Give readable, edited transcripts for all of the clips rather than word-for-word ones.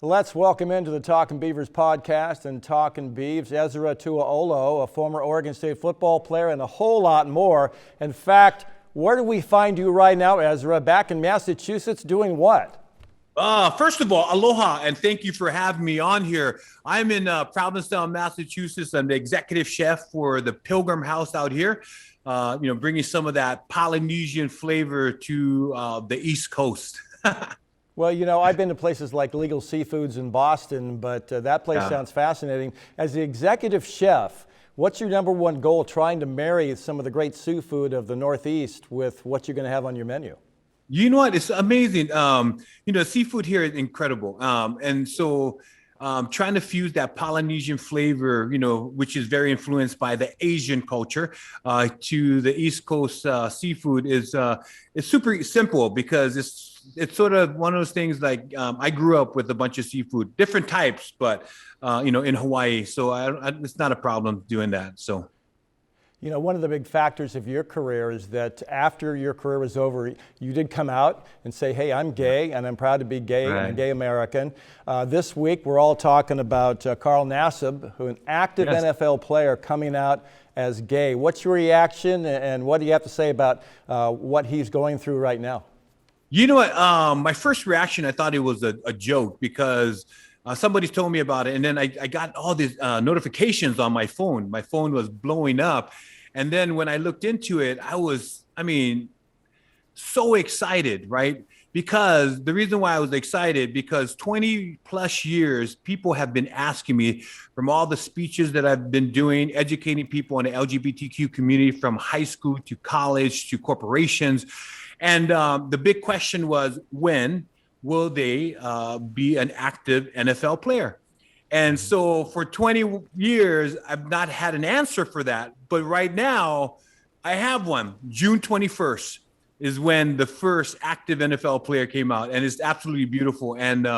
Let's welcome into the Talkin Beavers podcast and Talkin Beavs, Esera Tualo, a former Oregon State football player, and a whole lot more. In fact, where do we find you right now, Esera? Back in Massachusetts doing what? First of all, aloha, and thank you for having me on here. I'm in Provincetown, Massachusetts. I'm the executive chef for the Pilgrim House out here, bringing some of that Polynesian flavor to the East Coast. Well, I've been to places like Legal Seafoods in Boston, but that place sounds fascinating. As the executive chef, what's your number one goal trying to marry some of the great seafood of the Northeast with what you're going to have on your menu? You know what? It's amazing. Seafood here is incredible. Trying to fuse that Polynesian flavor, which is very influenced by the Asian culture, to the East Coast seafood is super simple because it's sort of one of those things like I grew up with a bunch of seafood, different types, but in Hawaii, so it's not a problem doing that. So. One of the big factors of your career is that after your career was over, you did come out and say, hey, I'm gay, and I'm proud to be gay, and a gay American. This week, we're all talking about Carl Nassib, who an active NFL player coming out as gay. What's your reaction, and what do you have to say about what he's going through right now? You know what? My first reaction, I thought it was a joke because somebody told me about it. And then I got all these notifications on my phone. My phone was blowing up. And then when I looked into it, I was so excited, right? Because the reason why I was excited, because 20 plus years, people have been asking me from all the speeches that I've been doing, educating people in the LGBTQ community from high school to college to corporations. And the big question was, when will they be an active NFL player? And so for 20 years, I've not had an answer for that. But right now, I have one. June 21st is when the first active NFL player came out. And it's absolutely beautiful and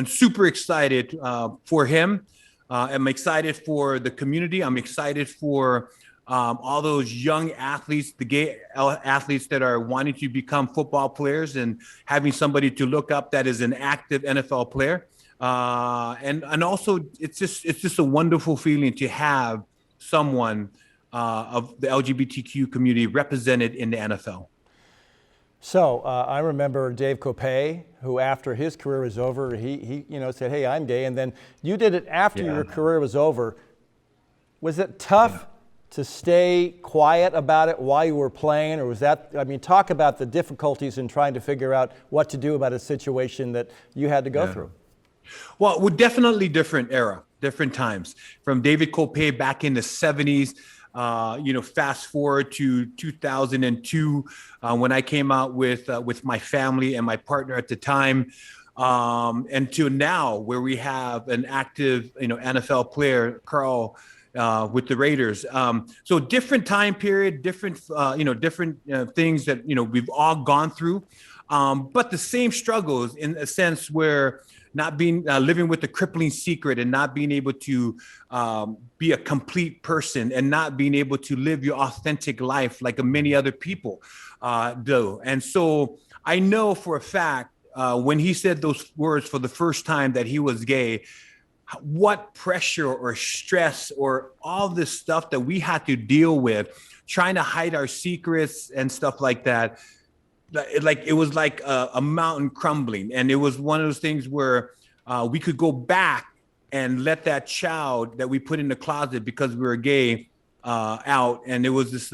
super excited for him. I'm excited for the community. I'm excited for all those young athletes, the gay athletes that are wanting to become football players and having somebody to look up that is an active NFL player. And also it's just a wonderful feeling to have someone of the LGBTQ community represented in the NFL. So I remember Dave Kopay, who after his career was over, he said, hey, I'm gay. And then you did it after your career was over. Was it tough to stay quiet about it while you were playing, or was that, talk about the difficulties in trying to figure out what to do about a situation that you had to go through. Well, we're definitely different era, different times. From David Kopay back in the 70s, fast forward to 2002, when I came out with my family and my partner at the time, and to now where we have an active, NFL player, Carl, with the Raiders. So different time period, different things that, we've all gone through, but the same struggles in a sense where not being living with the crippling secret and not being able to be a complete person and not being able to live your authentic life like many other people do. And so I know for a fact when he said those words for the first time that he was gay, what pressure or stress or all this stuff that we had to deal with, trying to hide our secrets and stuff like that. It was like a mountain crumbling. And it was one of those things where we could go back and let that child that we put in the closet because we were gay out. And it was this,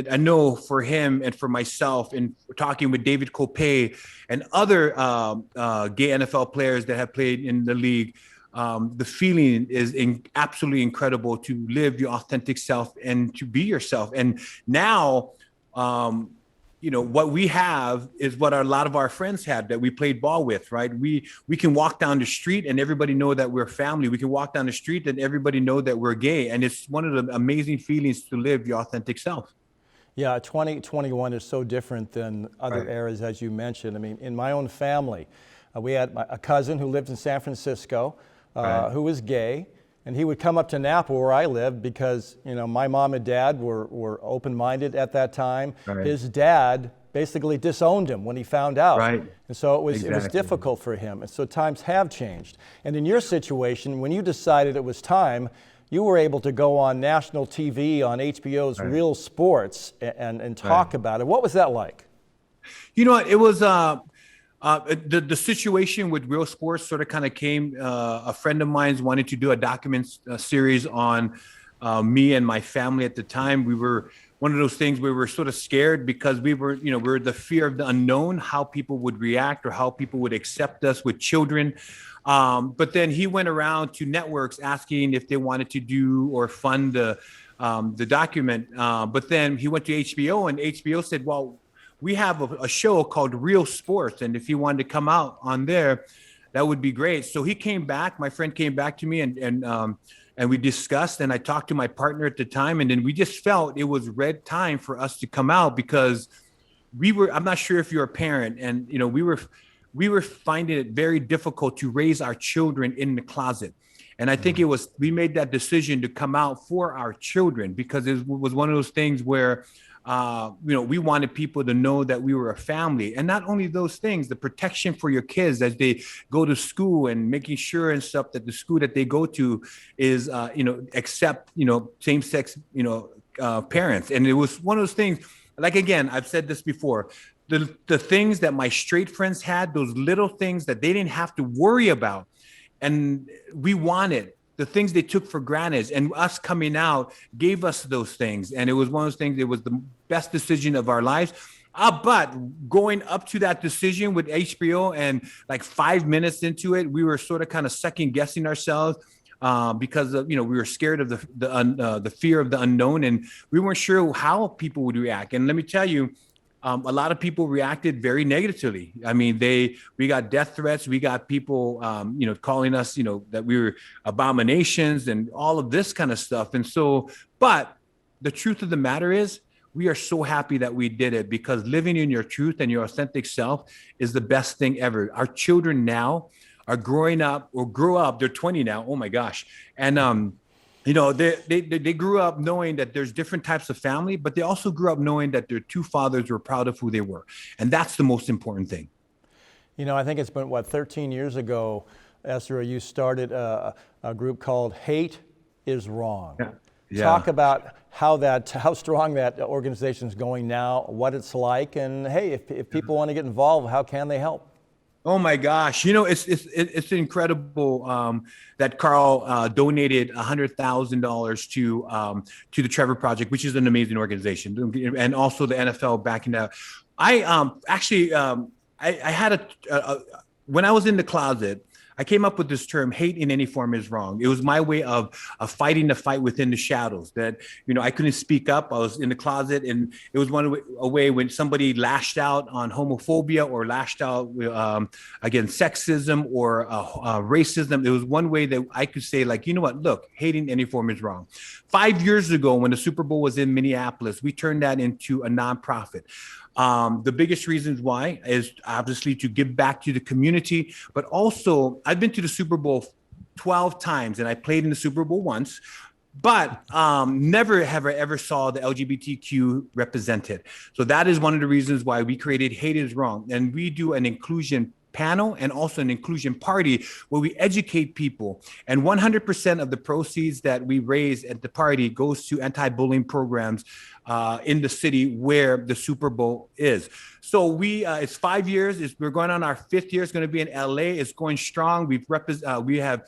I know for him and for myself, and talking with David Kopay and other gay NFL players that have played in the league, the feeling is absolutely incredible to live your authentic self and to be yourself. And now, what we have is what a lot of our friends had that we played ball with, right? We can walk down the street and everybody know that we're family. We can walk down the street and everybody know that we're gay. And it's one of the amazing feelings to live your authentic self. Yeah, 2021 is so different than other eras, as you mentioned. In my own family, we had a cousin who lived in San Francisco who was gay. And he would come up to Napa where I lived because, my mom and dad were open-minded at that time. His dad basically disowned him when he found out. Right. And so it was Exactly. difficult for him. And so times have changed. And in your situation, when you decided it was time, you were able to go on national TV on HBO's Right. Real Sports and talk about it. What was that like? You know what? It was the situation with Real Sports sort of kind of came. A friend of mine's wanted to do a document series on me and my family at the time. We were one of those things where we were sort of scared because we were the fear of the unknown, how people would react or how people would accept us with children. But then he went around to networks asking if they wanted to do or fund the document. But then he went to HBO, and HBO said, well, we have a show called Real Sports, and if he wanted to come out on there, that would be great. So he came back. My friend came back to me, and we discussed, and I talked to my partner at the time, and then we just felt it was red time for us to come out because I'm not sure if you're a parent, and we were finding it very difficult to raise our children in the closet. And I think we made that decision to come out for our children because it was one of those things where we wanted people to know that we were a family. And not only those things, the protection for your kids as they go to school and making sure and stuff that the school that they go to is, accept, same-sex, parents. And it was one of those things, like, again, I've said this before, the things that my straight friends had, those little things that they didn't have to worry about. And we wanted the things they took for granted, and us coming out gave us those things. And it was one of those things, it was the best decision of our lives. But going up to that decision with HBO and like 5 minutes into it, we were sort of kind of second guessing ourselves because of, we were scared of the fear of the unknown, and we weren't sure how people would react. And let me tell you, a lot of people reacted very negatively. I mean, we got death threats. We got people, calling us, that we were abominations and all of this kind of stuff. And so, but the truth of the matter is, we are so happy that we did it because living in your truth and your authentic self is the best thing ever. Our children now are growing up or grew up. They're 20 now. Oh my gosh. And, they grew up knowing that there's different types of family, but they also grew up knowing that their two fathers were proud of who they were. And that's the most important thing. I think it's been, 13 years ago, Esera, you started a group called Hate is Wrong. Yeah. Talk about how strong that organization is going now, what it's like, and hey, if people want to get involved, how can they help? Oh my gosh! It's incredible that Carl donated $100,000 to the Trevor Project, which is an amazing organization, and also the NFL backing that. I had when I was in the closet, I came up with this term, hate in any form is wrong. It was my way of fighting the fight within the shadows that, I couldn't speak up. I was in the closet, and it was a way when somebody lashed out on homophobia or lashed out against sexism or racism. It was one way that I could say, like, look, hating in any form is wrong. 5 years ago, when the Super Bowl was in Minneapolis, we turned that into a nonprofit. The biggest reasons why is obviously to give back to the community, but also I've been to the Super Bowl 12 times and I played in the Super Bowl once, but never have I ever saw the LGBTQ represented. So that is one of the reasons why we created Hate is Wrong. And we do an inclusion panel and also an inclusion party where we educate people, and 100% of the proceeds that we raise at the party goes to anti-bullying programs in the city where the Super Bowl is. So it's 5 years. We're going on our 5th year. It's going to be in LA. It's going strong. We have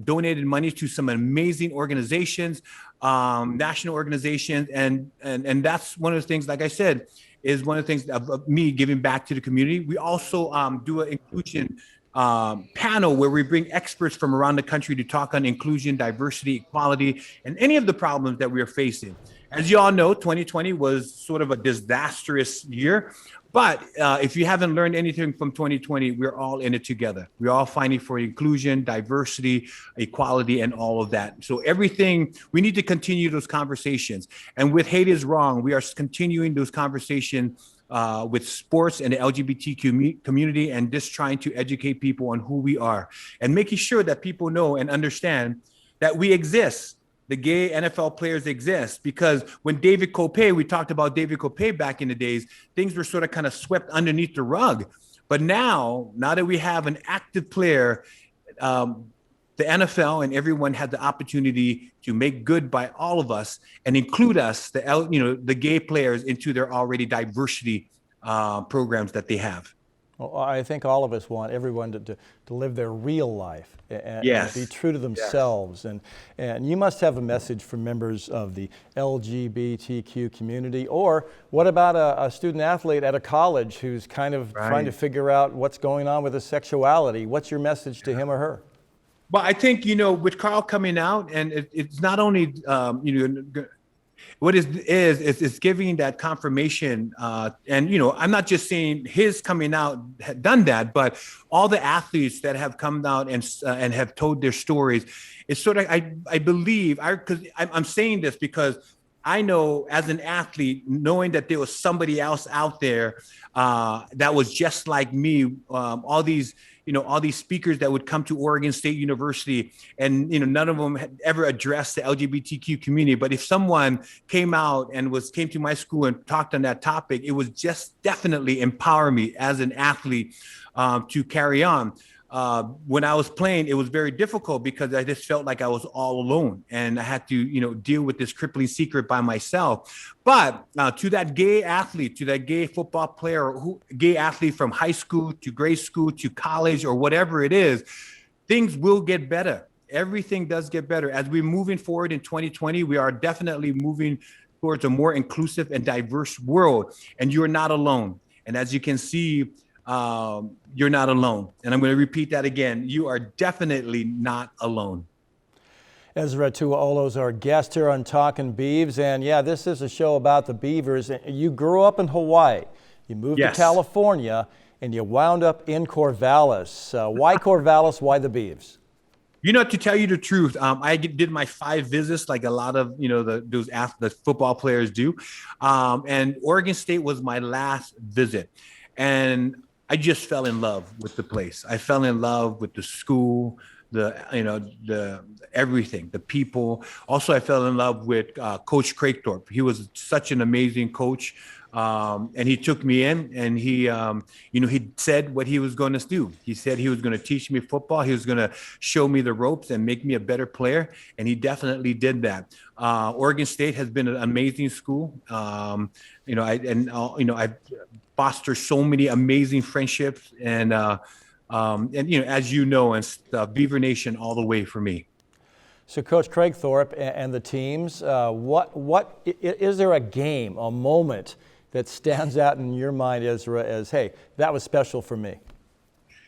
donated money to some amazing organizations, national organizations, and that's one of the things, like I said, is one of the things of me giving back to the community. We also do an inclusion panel where we bring experts from around the country to talk on inclusion, diversity, equality, and any of the problems that we are facing. As you all know, 2020 was sort of a disastrous year. But if you haven't learned anything from 2020, we're all in it together. We're all fighting for inclusion, diversity, equality, and all of that. So we need to continue those conversations. And with Hate is Wrong, we are continuing those conversations with sports and the LGBTQ community, and just trying to educate people on who we are and making sure that people know and understand that we exist. the gay NFL players exist. Because when David Kopay, we talked about David Kopay back in the days, things were sort of kind of swept underneath the rug. But now that we have an active player, the NFL and everyone had the opportunity to make good by all of us and include us, the gay players, into their already diversity programs that they have. Well, I think all of us want everyone to live their real life and Yes. be true to themselves. Yes. And you must have a message for members of the LGBTQ community. Or what about a student athlete at a college who's kind of trying to figure out what's going on with his sexuality? What's your message to him or her? Well, I think, with Carl coming out, and it's not only, what is giving that confirmation. And, I'm not just saying his coming out had done that, but all the athletes that have come out and have told their stories. It's sort of, I believe, because I'm saying this because I know as an athlete, knowing that there was somebody else out there that was just like me, all these speakers that would come to Oregon State University, and none of them had ever addressed the LGBTQ community. But if someone came out and came to my school and talked on that topic, it was just definitely empower me as an athlete to carry on. When I was playing, it was very difficult because I just felt like I was all alone, and I had to, deal with this crippling secret by myself. But to that gay athlete, to that gay football player, gay athlete from high school to grade school to college or whatever it is, things will get better. Everything does get better. As we're moving forward in 2020, we are definitely moving towards a more inclusive and diverse world, and you're not alone. And as you can see, you're not alone. And I'm going to repeat that again. You are definitely not alone. Esera Tualo is our guest here on Talkin Beavs. And yeah, this is a show about the Beavers. You grew up in Hawaii. You moved to California, and you wound up in Corvallis. Why Corvallis? Why the Beavs? To tell you the truth, I did my 5 visits like a lot of, the football players do. And Oregon State was my last visit. And I just fell in love with the place. I fell in love with the school, the everything, the people. Also, I fell in love with Coach Craigthorpe. He was such an amazing coach. And he took me in, and he said what he was going to do. He said he was going to teach me football. He was going to show me the ropes and make me a better player. And he definitely did that. Oregon State has been an amazing school. I've fostered so many amazing friendships, and as you know, and Beaver Nation all the way for me. So, Coach Craigthorpe and the teams, what is there a game, a moment that stands out in your mind, Esera, as, hey, that was special for me?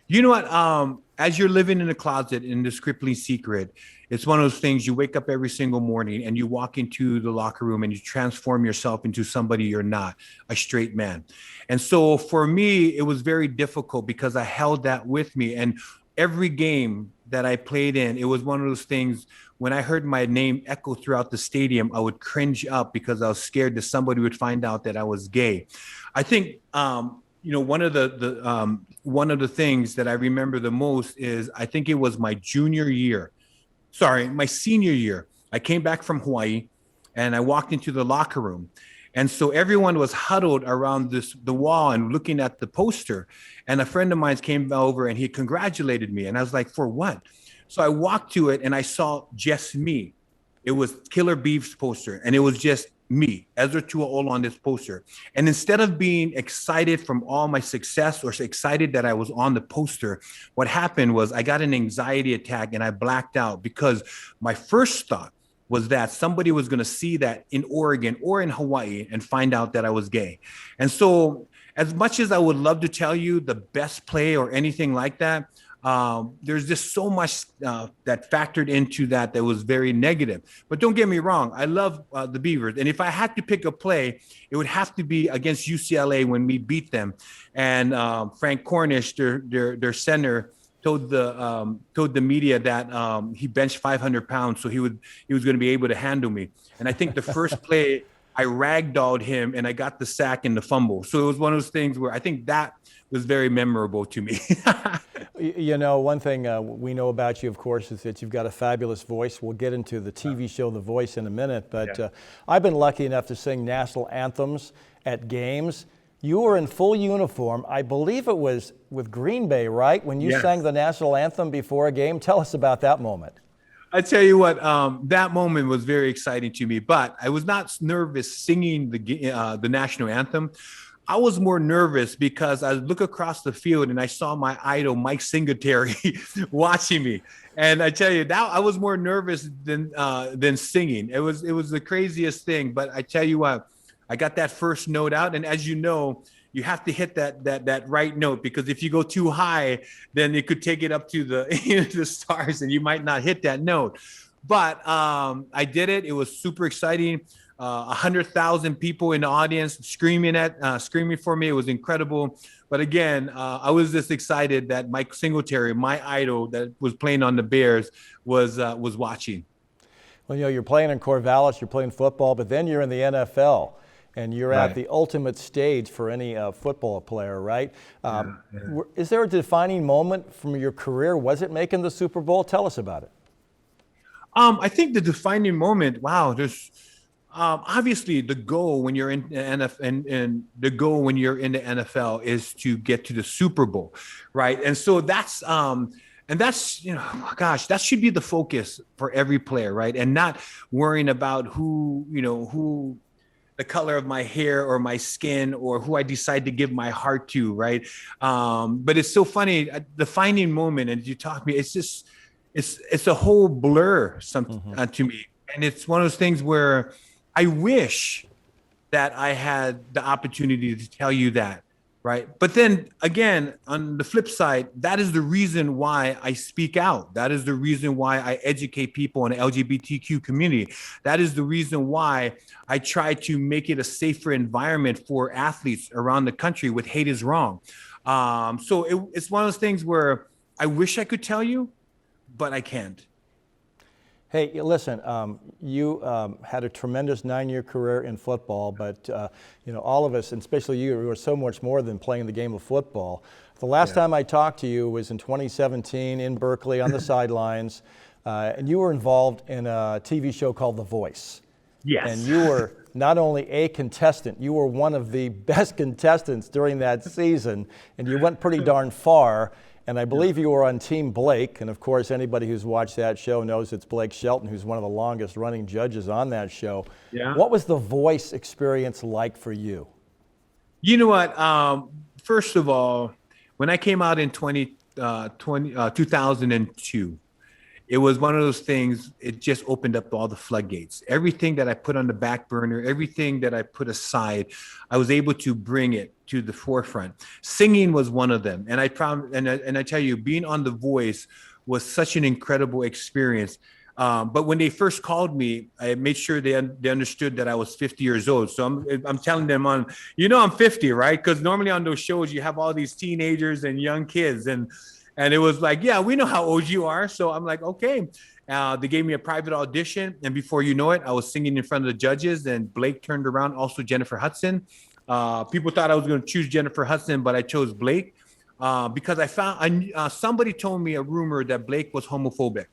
You know what? As you're living in a closet in this crippling secret, it's one of those things. You wake up every single morning and you walk into the locker room and you transform yourself into somebody you're not, a straight man. And so for me, it was very difficult because I held that with me. And every game that I played in, it was one of those things. When I heard my name echo throughout the stadium, I would cringe up because I was scared that somebody would find out that I was gay. I think, one of the things that I remember the most is, I think it was my senior year. I came back from Hawaii and I walked into the locker room. And so everyone was huddled around the wall and looking at the poster. And a friend of mine came over and he congratulated me. And I was like, for what? So I walked to it and I saw just me. It was Killer Beef's poster, and it was just me, Esera Tualo, on this poster. And instead of being excited from all my success or excited that I was on the poster, what happened was I got an anxiety attack and I blacked out, because my first thought was that somebody was going to see that in Oregon or in Hawaii and find out that I was gay. And so as much as I would love to tell you the best play or anything like that, there's just so much that factored into that was very negative. But don't get me wrong, I love the Beavers. And if I had to pick a play, it would have to be against UCLA when we beat them. And Frank Cornish, their center, told the media that he benched 500 pounds, so he was going to be able to handle me. And I think the first play, I ragdolled him and I got the sack and the fumble. So it was one of those things where I think that was very memorable to me. You know, one thing we know about you, of course, is that you've got a fabulous voice. We'll get into the TV show The Voice in a minute, but I've been lucky enough to sing national anthems at games. You were in full uniform. I believe it was with Green Bay, right? When you sang the national anthem before a game. Tell us about that moment. I tell you what, that moment was very exciting to me, but I was not nervous singing the national anthem. I was more nervous because I look across the field and I saw my idol, Mike Singletary, watching me. And I tell you, that I was more nervous than singing. It was the craziest thing. But I tell you what, I got that first note out, and as you know, you have to hit that right note, because if you go too high, then it could take it up to the stars, and you might not hit that note. But I did it. It was super exciting. 100,000 people in the audience screaming for me. It was incredible. But again, I was just excited that Mike Singletary, my idol that was playing on the Bears, was watching. Well, you know, you're playing in Corvallis, you're playing football, but then you're in the NFL. And you're at the ultimate stage for any football player, right? Is there a defining moment from your career? Was it making the Super Bowl? Tell us about it. I think the defining moment, wow, there's obviously the goal when you're in the NFL, and the goal when you're in the NFL is to get to the Super Bowl, right? And so that's you know, gosh, that should be the focus for every player, right? And not worrying about who the color of my hair or my skin or who I decide to give my heart to, right? But it's so funny, the defining moment, and you talk to me, it's just, it's a whole blur to me. And it's one of those things where I wish that I had the opportunity to tell you that, right? But then again, on the flip side, that is the reason why I speak out. That is the reason why I educate people in the LGBTQ community. That is the reason why I try to make it a safer environment for athletes around the country with Hate Is Wrong. So it's one of those things where I wish I could tell you, but I can't. Hey, listen, you had a tremendous 9-year career in football, but you know, all of us, and especially you were so much more than playing the game of football. The last time I talked to you was in 2017 in Berkeley on the sidelines, and you were involved in a TV show called The Voice. Yes. And you were not only a contestant, you were one of the best contestants during that season, and you went pretty darn far. And I believe you were on Team Blake, and of course anybody who's watched that show knows it's Blake Shelton, who's one of the longest running judges on that show. Yeah. What was the Voice experience like for you? You know what? First of all, when I came out in 2002, it was one of those things, it just opened up all the floodgates. Everything that I put on the back burner, everything that I put aside, I was able to bring it to the forefront. Singing was one of them. And I tell you, being on The Voice was such an incredible experience. But when they first called me, I made sure they understood that I was 50 years old. So I'm telling them I'm 50, right? Because normally on those shows, you have all these teenagers and young kids. And it was like, yeah, we know how old you are. So I'm like, okay. They gave me a private audition. And before you know it, I was singing in front of the judges. And Blake turned around, also Jennifer Hudson. People thought I was going to choose Jennifer Hudson, but I chose Blake because I found somebody told me a rumor that Blake was homophobic.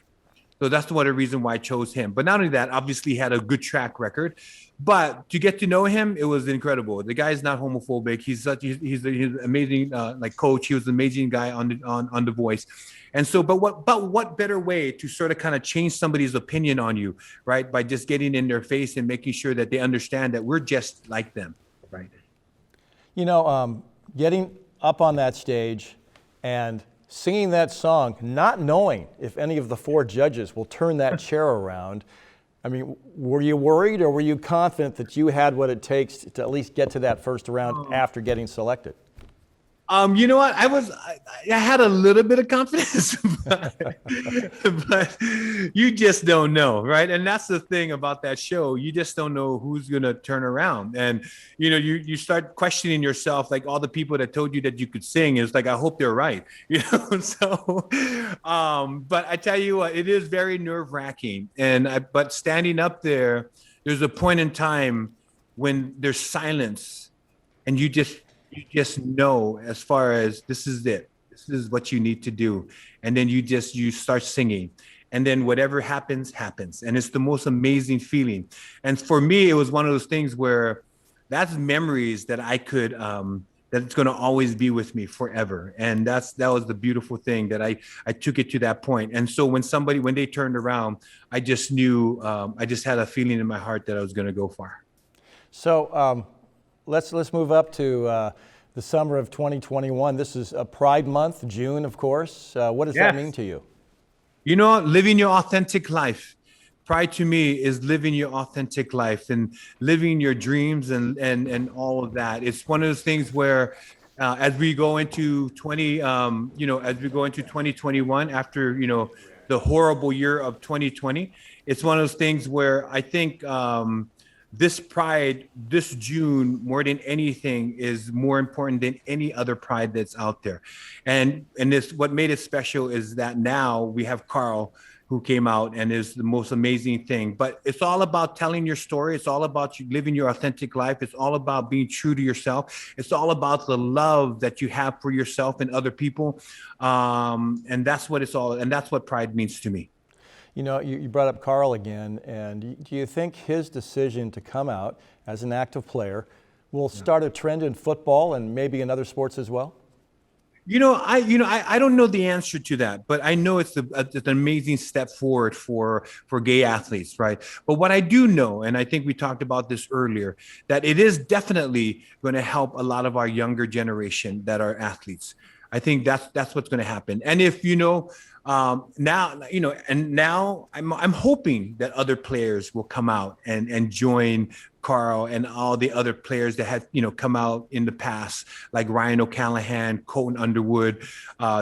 So that's one of the reasons why I chose him. But not only that, obviously he had a good track record. But to get to know him, it was incredible. The guy is not homophobic. He's an amazing coach. He was an amazing guy on The Voice. And so, but what better way to sort of kind of change somebody's opinion on you, right? By just getting in their face and making sure that they understand that we're just like them, right? You know, getting up on that stage and singing that song, not knowing if any of the 4 judges will turn that chair around. I mean, were you worried, or were you confident that you had what it takes to at least get to that first round after getting selected? You know what? I had a little bit of confidence, but you just don't know, right? And that's the thing about that show. You just don't know who's going to turn around. And, you start questioning yourself, like all the people that told you that you could sing. It's like, I hope they're right, So, but I tell you what, it is very nerve wracking. But standing up there's a point in time when there's silence and you just you just know as far as this is it. This is what you need to do. And then you start singing. And then whatever happens, happens. And it's the most amazing feeling. And for me, it was one of those things where that's memories that I could that's going to always be with me forever. And that was the beautiful thing that I took it to that point. And so when they turned around, I just knew, I just had a feeling in my heart that I was going to go far. So let's move up to the summer of 2021. This is a Pride Month, June, of course. What does that mean to you? You know, living your authentic life. Pride to me is living your authentic life and living your dreams and all of that. It's one of those things where as we go into 2021 after, the horrible year of 2020, it's one of those things where I think this Pride, this June, more than anything, is more important than any other Pride that's out there. And what made it special is that now we have Carl, who came out and is the most amazing thing. But it's all about telling your story. It's all about you living your authentic life. It's all about being true to yourself. It's all about the love that you have for yourself and other people. And that's what it's all. And that's what Pride means to me. You brought up Carl again, and do you think his decision to come out as an active player will start a trend in football and maybe in other sports as well? I don't know the answer to that, but I know it's an amazing step forward for gay athletes, right? But what I do know, and I think we talked about this earlier, that it is definitely going to help a lot of our younger generation that are athletes. I think that's what's going to happen. And if now I'm hoping that other players will come out and join Carl and all the other players that have come out in the past, like Ryan O'Callahan, Colton Underwood,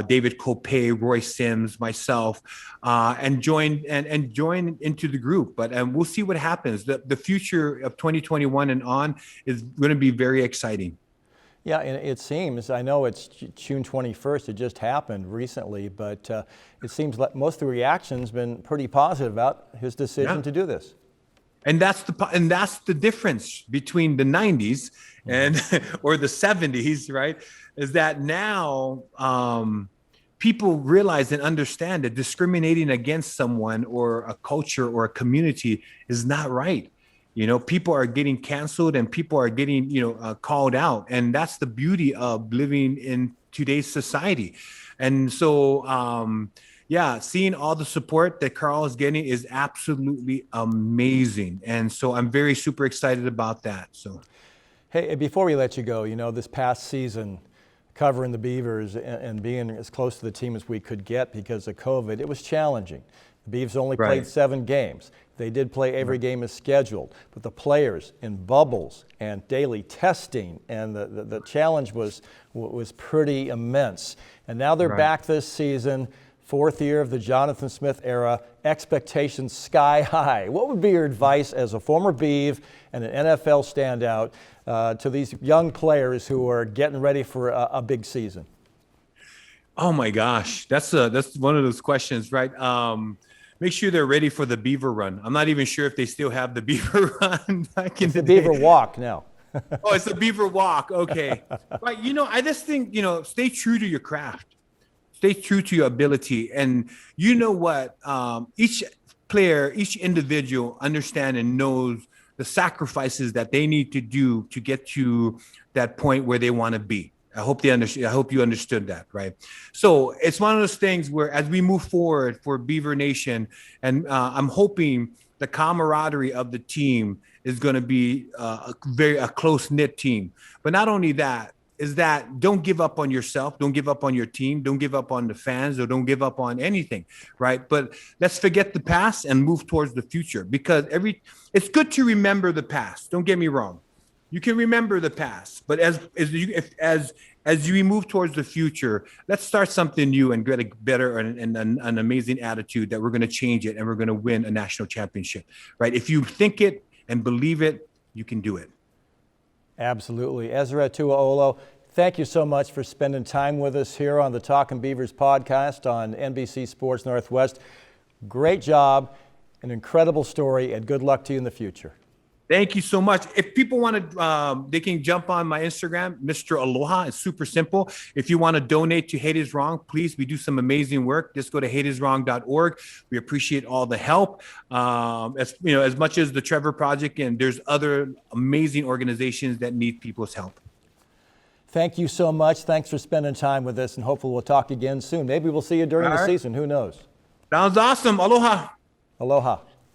David Kopay, Roy Sims, myself, and join into the group. But we'll see what happens. The future of 2021 and on is going to be very exciting. Yeah, and it seems, I know it's June 21st, it just happened recently, but it seems like most of the reaction's been pretty positive about his decision to do this. And that's the difference between the 90s and or the 70s, right? Is that now people realize and understand that discriminating against someone or a culture or a community is not right. People are getting canceled and people are getting, called out. And that's the beauty of living in today's society. And so, seeing all the support that Carl is getting is absolutely amazing. And so I'm very super excited about that. So, hey, before we let you go, this past season, covering the Beavers and being as close to the team as we could get because of COVID, it was challenging. The Beavs only played 7 games. They did play every game as scheduled, but the players in bubbles and daily testing and the challenge was pretty immense. And now they're back this season, 4th year of the Jonathan Smith era, expectations sky high. What would be your advice as a former Beav and an NFL standout to these young players who are getting ready for a big season? Oh my gosh, that's one of those questions, right? Make sure they're ready for the Beaver Run. I'm not even sure if they still have the Beaver Run back in the day. Beaver Walk now. Oh, it's the Beaver Walk. Okay. But, I just think, stay true to your craft. Stay true to your ability. And you know what? Each player, each individual understand and knows the sacrifices that they need to do to get to that point where they want to be. I hope you understood that, right? So it's one of those things where as we move forward for Beaver Nation, and I'm hoping the camaraderie of the team is going to be a close-knit team. But not only that, is that don't give up on yourself, don't give up on your team, don't give up on the fans, or don't give up on anything, right? But let's forget the past and move towards the future, because it's good to remember the past. Don't get me wrong. You can remember the past, but as you move towards the future, let's start something new and get a better and an amazing attitude that we're going to change it and we're going to win a national championship, right? If you think it and believe it, you can do it. Absolutely. Esera Tualo, thank you so much for spending time with us here on the Talkin Beavers podcast on NBC Sports Northwest. Great job, an incredible story, and good luck to you in the future. Thank you so much. If people want to, they can jump on my Instagram, Mr. Aloha. It's super simple. If you want to donate to Hate Is Wrong, please, we do some amazing work. Just go to hateiswrong.org. We appreciate all the help. As you know, as much as the Trevor Project, and there's other amazing organizations that need people's help. Thank you so much. Thanks for spending time with us, and hopefully we'll talk again soon. Maybe we'll see you during the season. Who knows? Sounds awesome. Aloha. Aloha.